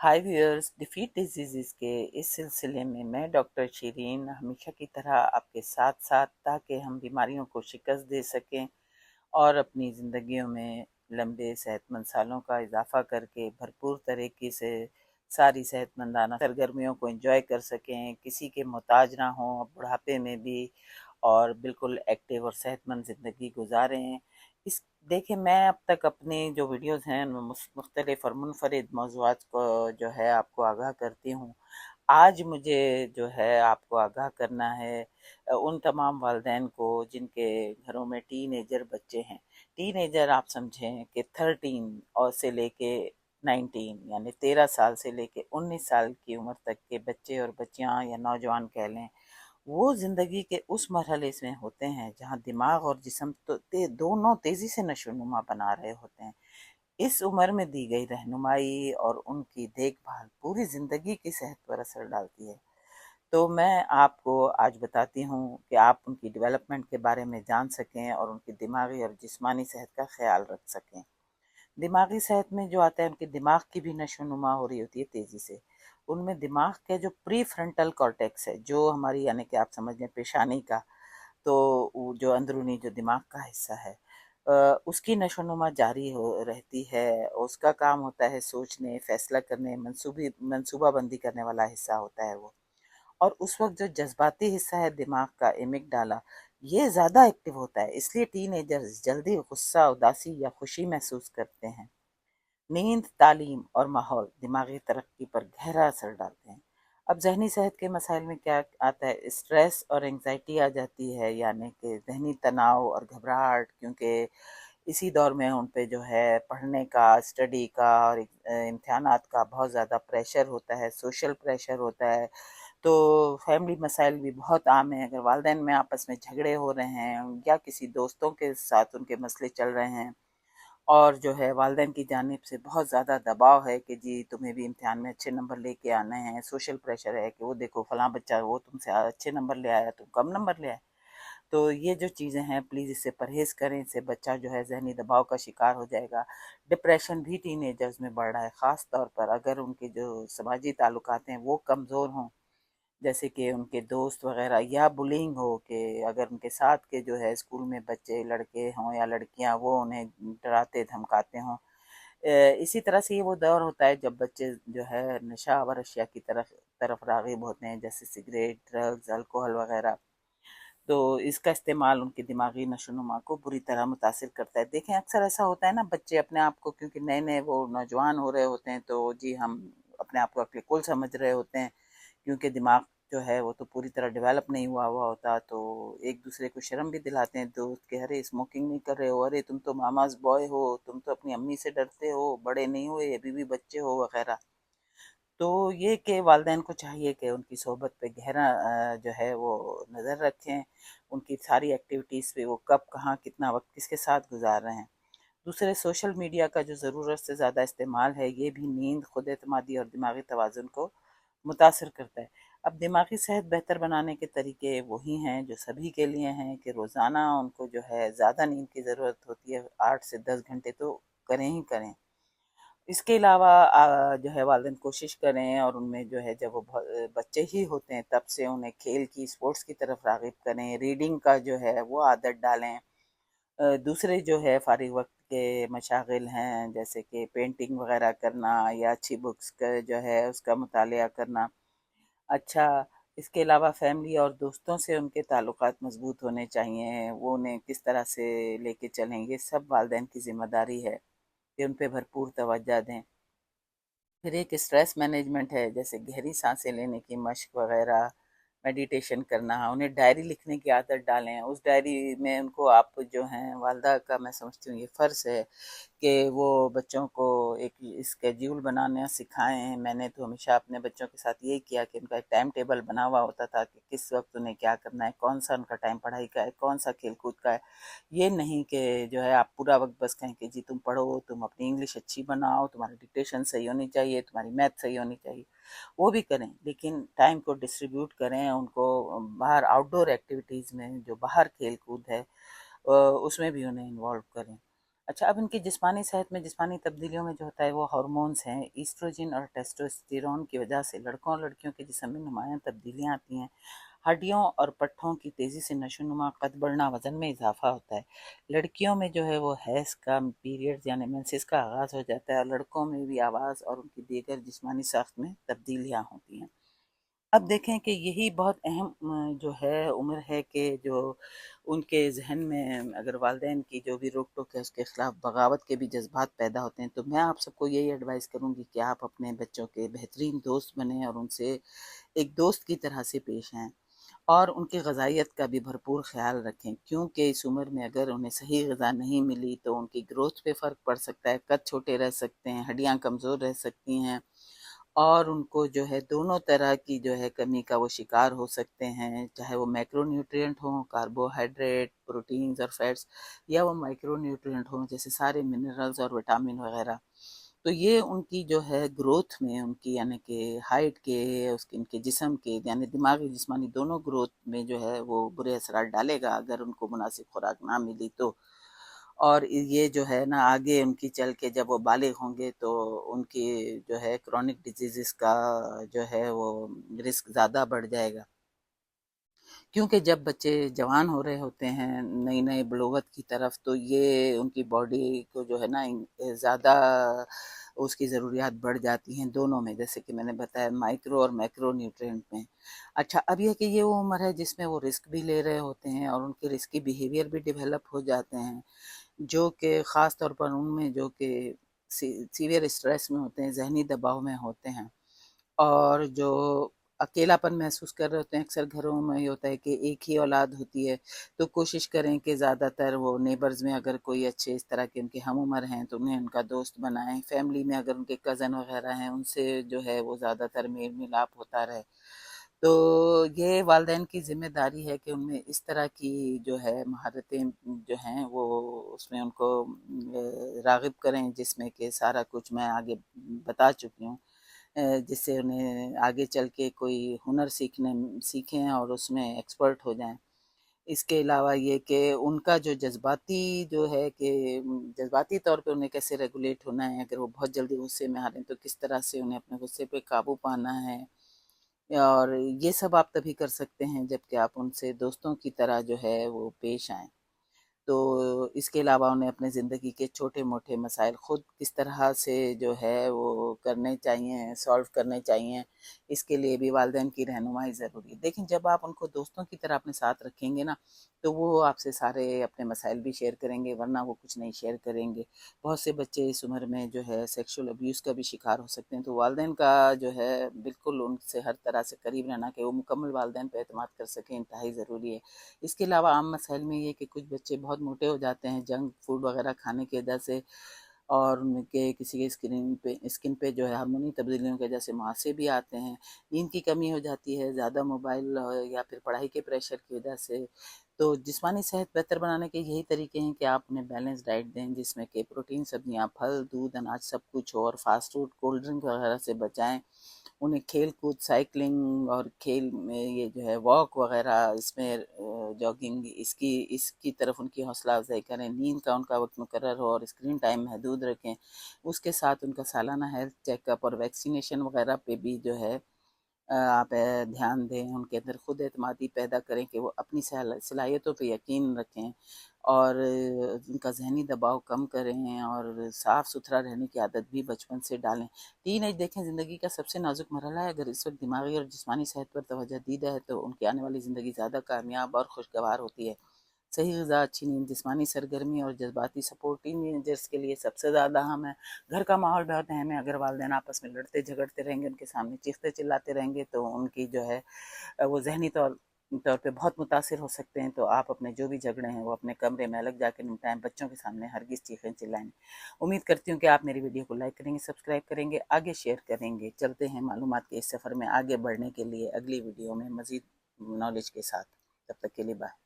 हाय viewers, defeat disease के इस सिलसिले में मैं डॉक्टर शिरीन हमेशा की तरह आपके साथ साथ, ताकि हम बीमारियों को शिकस्त दे सकें और अपनी ज़िंदगियों में लंबे सेहतमंद सालों का इजाफ़ा करके भरपूर तरीके से सारी सेहतमंदाना सरगर्मियों को एंजॉय कर सकें, किसी के मोहताज ना हों बुढ़ापे में भी, और बिल्कुल एक्टिव और सेहतमंद ज़िंदगी गुजारें। इस देखिए, मैं अब तक अपनी जो वीडियोज़ हैं उनमें मुख्तलिफ़ और मुनफरिद मौज़ूआत को जो है आपको आगाह करती हूँ। आज मुझे जो है आपको आगाह करना है उन तमाम वालिदैन को जिनके घरों में टीनेजर बच्चे हैं। टीनेजर आप समझें कि 13 और से लेके 19, यानी 13 साल से लेके 19 साल की उम्र तक के बच्चे और बच्चियां या नौजवान कह लें, वो ज़िंदगी के उस मरहले में होते हैं जहाँ दिमाग और जिस्म दोनों तेज़ी से नशोनुमा बना रहे होते हैं। इस उम्र में दी गई रहनुमाई और उनकी देखभाल पूरी ज़िंदगी की सेहत पर असर डालती है। तो मैं आपको आज बताती हूँ कि आप उनकी डेवलपमेंट के बारे में जान सकें और उनकी दिमागी और जिस्मानी सेहत का ख्याल रख सकें। दिमागी सेहत में जो आता है, उनके दिमाग की भी नशोनुमा हो रही होती है तेज़ी से। उनमें दिमाग के जो प्री फ्रंटल कॉर्टेक्स है, जो हमारी यानी कि आप समझ लें पेशानी का, तो वो जो अंदरूनी जो दिमाग का हिस्सा है, उसकी नशोनुमा जारी हो रहती है। उसका काम होता है सोचने, फैसला करने, मंसूबाबंदी करने वाला हिस्सा होता है वो। और उस वक्त जो जज्बाती हिस्सा है दिमाग का, एमिगडाला, ये ज़्यादा एक्टिव होता है, इसलिए टीनेजर्स जल्दी गुस्सा, उदासी या खुशी महसूस करते हैं। नींद, तालीम और माहौल दिमागी तरक्की पर गहरा असर डालते हैं। अब जहनी सेहत के मसाइल में क्या आता है, स्ट्रेस और एंग्जाइटी आ जाती है, यानी कि जहनी तनाव और घबराहट, क्योंकि इसी दौर में उन पे जो है पढ़ने का, स्टडी का और इम्तिहानात का बहुत ज़्यादा प्रेशर होता है, सोशल प्रेशर होता है। तो फैमिली मसाइल भी बहुत आम हैं। अगर वालिदैन में आपस में झगड़े हो रहे हैं या किसी दोस्तों के साथ उनके मसले चल रहे हैं, और जो है वालिदैन की जानिब से बहुत ज़्यादा दबाव है कि जी तुम्हें भी इम्तिहान में अच्छे नंबर लेके आने हैं, सोशल प्रेशर है कि वो देखो फलां बच्चा वो तुमसे अच्छे नंबर ले आया, तुम कम नंबर ले आए। तो ये जो चीज़ें हैं, प्लीज़ इससे परहेज़ करें, इससे बच्चा जो है ज़हनी दबाव का शिकार हो जाएगा। डिप्रेशन भी टीनेजर्स में बढ़ रहा है, ख़ास तौर पर अगर उनके जो समाजी ताल्लुकात हैं वो कमज़ोर हों, जैसे कि उनके दोस्त वगैरह, या बुलिंग हो कि अगर उनके साथ के जो है स्कूल में बच्चे लड़के हों या लड़कियां, वो उन्हें डराते धमकाते हों। इसी तरह से ये वो दौर होता है जब बच्चे जो है नशा आवर अशिया की तरफ तरफ राग़िब होते हैं, जैसे सिगरेट, ड्रग्स, अल्कोहल वगैरह। तो इसका इस्तेमाल उनकी दिमागी नशोनुमा को बुरी तरह मुतासिर करता है। देखें, अक्सर ऐसा होता है ना, बच्चे अपने आप को, क्योंकि नए नए वो नौजवान हो रहे होते हैं, तो जी हम अपने आप को अक्ल समझ रहे होते हैं, क्योंकि दिमाग जो है वो तो पूरी तरह डेवलप नहीं हुआ हुआ होता। तो एक दूसरे को शर्म भी दिलाते हैं दोस्त के, अरे स्मोकिंग नहीं कर रहे हो, अरे तुम तो मामाज बॉय हो, तुम तो अपनी अम्मी से डरते हो, बड़े नहीं हुए अभी भी बच्चे हो वगैरह। तो ये कि वालिदैन को चाहिए कि उनकी सोहबत पे गहरा जो है वो नज़र रखें, उनकी सारी एक्टिविटीज़ पे वो कब, कहाँ, कितना वक्त किसके साथ गुजार रहे हैं। दूसरे, सोशल मीडिया का जो ज़रूरत से ज़्यादा इस्तेमाल है, ये भी नींद, खुद एतमादी और दिमागी तवाज़ुन को मुतासिर करता है। अब दिमागी सेहत बेहतर बनाने के तरीके वही हैं जो सभी के लिए हैं कि रोज़ाना उनको जो है ज़्यादा नींद की ज़रूरत होती है, 8 से 10 घंटे तो करें ही करें। इसके अलावा जो है वालिदैन कोशिश करें, और उनमें जो है जब वो बच्चे ही होते हैं तब से उन्हें खेल की, स्पोर्ट्स की तरफ राग़िब करें, रीडिंग का जो है वो आदत डालें। दूसरे जो है फ़ारिग वक़्त के मशागिल हैं, जैसे कि पेंटिंग वग़ैरह करना या अच्छी बुक्स का जो है उसका मुतालिया करना। अच्छा, इसके अलावा फ़ैमिली और दोस्तों से उनके ताल्लुकात मज़बूत होने चाहिए, वो उन्हें किस तरह से लेके चलें, ये सब वालिदैन की ज़िम्मेदारी है कि उन पे भरपूर तवज्जो दें। फिर एक स्ट्रेस मैनेजमेंट है, जैसे गहरी सांसें लेने की मश्क वगैरह, मेडिटेशन करना, उन्हें डायरी लिखने की आदत डालें। उस डायरी में उनको आप जो हैं, वालदा का मैं समझती हूँ ये फ़र्ज़ है कि वो बच्चों को एक स्केड्यूल बनाना सिखाएं। मैंने तो हमेशा अपने बच्चों के साथ यही किया कि उनका एक टाइम टेबल बना हुआ होता था कि किस वक्त उन्हें क्या करना है, कौन सा उनका टाइम पढ़ाई का है, कौन सा खेल कूद का है। ये नहीं कि जो है आप पूरा वक्त बस कहें कि जी तुम पढ़ो, तुम अपनी इंग्लिश अच्छी बनाओ, तुम्हारी डिक्टेशन सही होनी चाहिए, तुम्हारी मैथ सही होनी चाहिए। वो भी करें, लेकिन टाइम को डिस्ट्रीब्यूट करें, उनको बाहर आउटडोर एक्टिविटीज़ में, जो बाहर खेल कूद है उसमें भी उन्हें इन्वॉल्व करें। अच्छा, अब इनकी जिस्मानी सेहत में जिस्मानी तब्दीलियों में जो होता है वो हार्मोन्स हैं, ईस्ट्रोजन और टेस्टोस्टेरोन की वजह से लड़कों और लड़कियों के जिस्म में नुमायां तब्दीलियां आती हैं। हड्डियों और पट्ठों की तेज़ी से नशोनुमा, कद बढ़ना, वज़न में इजाफा होता है। लड़कियों में जो है वो हैज़ का पीरियड्स यानी मेंसेस का आगाज़ हो जाता है, और लड़कों में भी आवाज़ और उनकी दीगर जिस्मानी साख्त में तब्दीलियाँ होती हैं। अब देखें कि यही बहुत अहम जो है उम्र है कि जो उनके जहन में अगर वालिदैन की जो भी रोक टोक है उसके खिलाफ बगावत के भी जज्बात पैदा होते हैं, तो मैं आप सबको यही एडवाइस करूंगी कि आप अपने बच्चों के बेहतरीन दोस्त बने और उनसे एक दोस्त की तरह से पेश आएँ, और उनकी ग़िज़ाइयत का भी भरपूर ख़्याल रखें, क्योंकि इस उम्र में अगर उन्हें सही ग़िज़ा नहीं मिली तो उनकी ग्रोथ पे फ़र्क पड़ सकता है, कद छोटे रह सकते हैं, हड्डियाँ कमज़ोर रह सकती हैं, और उनको जो है दोनों तरह की जो है कमी का वो शिकार हो सकते हैं, चाहे वो मैक्रोन्यूट्रिएंट हों, कार्बोहाइड्रेट, प्रोटीन्स और फैट्स, या वो माइक्रोन्यूट्रिएंट हों जैसे सारे मिनरल्स और विटामिन वगैरह। तो ये उनकी जो है ग्रोथ में, उनकी यानी कि हाइट के, उसके इनके जिस्म के यानी दिमागी जिस्मानी दोनों ग्रोथ में जो है वो बुरे असरात डालेगा अगर उनको मुनासिब खुराक ना मिली तो। और ये जो है ना आगे उनकी चल के जब वो बालिग होंगे तो उनकी जो है क्रॉनिक डिजीज़ेस का जो है वो रिस्क ज़्यादा बढ़ जाएगा, क्योंकि जब बच्चे जवान हो रहे होते हैं नई नई बलूगत की तरफ, तो ये उनकी बॉडी को जो है ना ज़्यादा उसकी ज़रूरियात बढ़ जाती हैं दोनों में, जैसे कि मैंने बताया माइक्रो और मैक्रो न्यूट्रिएंट में। अच्छा, अब ये कि ये वो उम्र है जिसमें वो रिस्क भी ले रहे होते हैं और उनके रिस्की बिहेवियर भी डेवलप हो जाते हैं, जो कि ख़ास तौर पर उनमें जो कि सीवियर स्ट्रेस में होते हैं, ज़हनी दबाव में होते हैं, और जो अकेलापन महसूस कर रहे होते हैं। अक्सर घरों में ये होता है कि एक ही औलाद होती है, तो कोशिश करें कि ज़्यादातर वो नेबर्स में अगर कोई अच्छे इस तरह के उनके हम उम्र हैं तो उन्हें उनका दोस्त बनाएं, फैमिली में अगर उनके कज़न वगैरह हैं उनसे जो है वो ज़्यादातर मेल मिलाप होता रहे। तो ये वालिदैन की ज़िम्मेदारी है कि उनमें इस तरह की जो है महारतें जो हैं वो उसमें उनको राग़िब करें, जिसमें कि सारा कुछ मैं आगे बता चुकी हूँ, जिससे उन्हें आगे चल के कोई हुनर सीखें और उसमें एक्सपर्ट हो जाएँ। इसके अलावा ये कि उनका जो जज़्बाती जो है कि जज़्बाती तौर पे उन्हें कैसे रेगुलेट होना है, अगर वो बहुत जल्दी गुस्से में आ रहे हैं तो किस तरह से उन्हें अपने गुस्से पे काबू पाना है, और ये सब आप तभी कर सकते हैं जबकि आप उनसे दोस्तों की तरह जो है वो पेश आएँ। तो इसके अलावा उन्हें अपने ज़िंदगी के छोटे-मोटे मसाइल खुद किस तरह से जो है वो करने चाहिए, सॉल्व करने चाहिए, इसके लिए भी वालिदैन की रहनुमाई ज़रूरी है। लेकिन जब आप उनको दोस्तों की तरह अपने साथ रखेंगे ना, तो वो आपसे सारे अपने मसाइल भी शेयर करेंगे, वरना वो कुछ नहीं शेयर करेंगे। बहुत से बच्चे इस उम्र में जो है सेक्सुअल अब्यूज़ का भी शिकार हो सकते हैं, तो वालिदैन का जो है बिल्कुल उनसे हर तरह से करीब रहना कि वो मुकम्मल वालिदैन पे एतमाद कर सकें, इंतहाई ज़रूरी है। इसके अलावा आम मसाइल में ये है कि कुछ बच्चे बहुत मोटे हो जाते हैं जंक फूड वगैरह खाने की वजह से, और उनके किसी के स्किन पे जो है हार्मोनी तब्दीलियों की वजह से मुहासे भी आते हैं, नींद की कमी हो जाती है, ज़्यादा मोबाइल या फिर पढ़ाई के प्रेशर की वजह से। तो जिस्मानी सेहत बेहतर बनाने के यही तरीके हैं कि आप उन्हें बैलेंस डाइट दें, जिसमें कि प्रोटीन, सब्जियां, फल, दूध, अनाज सब कुछ हो, और फास्ट फूड, कोल्ड ड्रिंक वगैरह से बचाएं। उन्हें खेल कूद, साइकिलिंग और खेल में ये जो है वॉक वगैरह, इसमें जॉगिंग, इसकी तरफ उनकी हौसला अफजाई करें। नींद का उनका वक्त मुकर्रर हो और स्क्रीन टाइम महदूद रखें। उसके साथ उनका सालाना हेल्थ चेकअप और वैक्सीनेशन वगैरह पे भी जो है आप ध्यान दें। उनके अंदर खुद एतमादी पैदा करें कि वो अपनी सलाहियतों पे यकीन रखें, और उनका ज़हनी दबाव कम करें, और साफ़ सुथरा रहने की आदत भी बचपन से डालें। टीनेज देखें ज़िंदगी का सबसे नाजुक मरहला है, अगर इस वक्त दिमागी और जिस्मानी सेहत पर तवज्जो दी जाए तो उनकी आने वाली ज़िंदगी ज़्यादा कामयाब और खुशगवार होती है। सही ग़िज़ा, अच्छी नींद, जिस्मानी सरगर्मी और जज़्बाती सपोर्ट टीनेजर्स के लिए सबसे ज़्यादा अहम है। घर का माहौल बहुत अहम है, अगर वालिदैन आपस में लड़ते झगड़ते रहेंगे, उनके सामने चीखते चिल्लाते रहेंगे, तो उनकी जो है वो ज़हनी तौर पे बहुत मुतासिर हो सकते हैं। तो आप अपने जो भी झगड़े हैं वो अपने कमरे में अलग जाके निपटाएं, बच्चों के सामने हरगिज़ चीखें चिल्लाएं। उम्मीद करती हूँ कि आप मेरी वीडियो को लाइक करेंगे, सब्सक्राइब करेंगे, आगे शेयर करेंगे। चलते हैं मालूमात के इस सफ़र में आगे बढ़ने के लिए अगली वीडियो में मज़ीद नॉलेज के साथ। तब तक के लिए बाय।